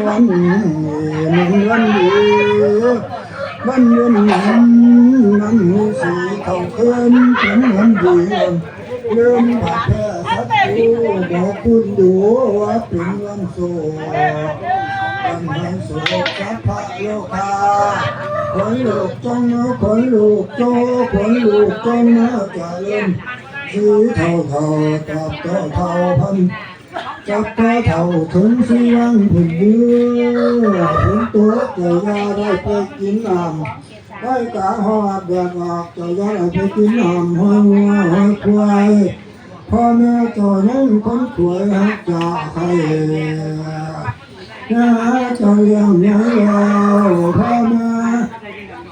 วันหนึ่งวันดีวันเย็นนั้นมีสีเขาเคินเป็นวันดีเริ่มผ่าแพ้สัตว์บอกคุณดูว่าเป็นวันโศกวันแห่งโศกสัพพะโลกาคนลูกจงคนลูกโจคนลูกจงจะเริ่มสีเท่ากับเท่าพันจับเท่าถึงสีวันผุนเยือถึงตัวเจ้ายาได้ไปกินน้ำได้กะหอบแดดออกเจ้ายาได้ไปกินน้ำหอยวัวหอยควายพ่อแม่เจ้านั้นคนสวยหักจะให้เจ้าเลี้ยงเลี้ยงเราพ่อแม่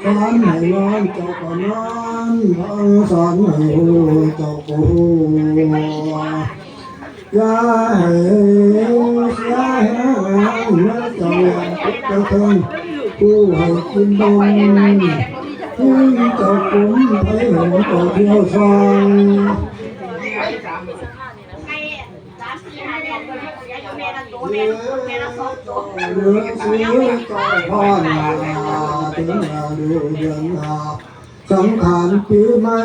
สอนให้นอนเจ้าก็นอนพ่อสอนให้หูเจ้าก็หูอย่าให้เสียหายเมื่อเจ้าอยากติดเจ้าเทิงผู้ให้กินดงที่เจ้าคุ้มไปเห็นเจ้าเที่ยวซองเลือซื้อต่อพ่อนาถึงเราดูเดือนหาสังขารปีใหม่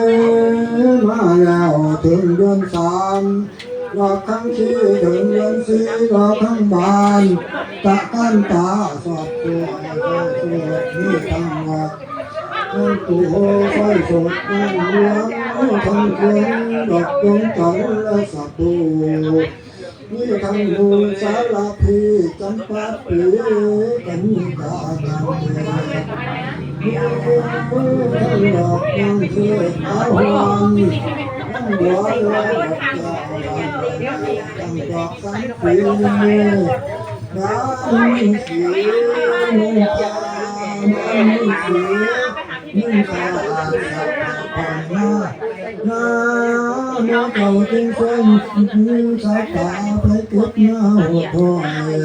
มาแล้วถึงเดือนสามรอทั้งชีถึงเดือนสี่รอทั้งบานตะกันตาสอบตัวสวดนี่ทั้งวัดนั่งตู้โหไฟสดนั่งเลี้ยงทั้งเครื่องดอกดวงจันทร์และสับปูนี่ทั้งมูลสารพีจำปาปีกันกาจังนี่ทั้งดอกนั่งเชื่ออาวันนั่งบัวลอยดอกยาวตั้งดอกสังปีน้ำสีนุ่งผ้านุ่งสีนุ่งผ้าผ่านหน้าเก่าจึงส้มมือสายตาไปติดหน้าหัวถอย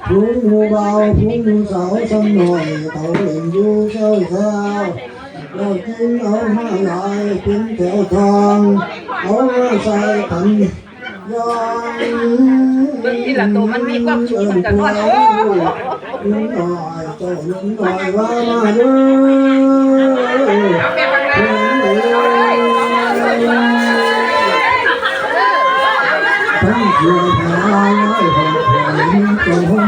ผู้มูเบาผู้มูสาวสักหน่อยเขาเล่นอยู่เช้าเรากินเอามาลายเป็นแถวทองเอามาใส่ขันย้อนที่ละตัวมันมีความสุขมันกันว่าโอ้ลุงหน่อยเจ้าลุงหน่อยว่ามาเด้อทั้งเพื่อนหาไว้ผม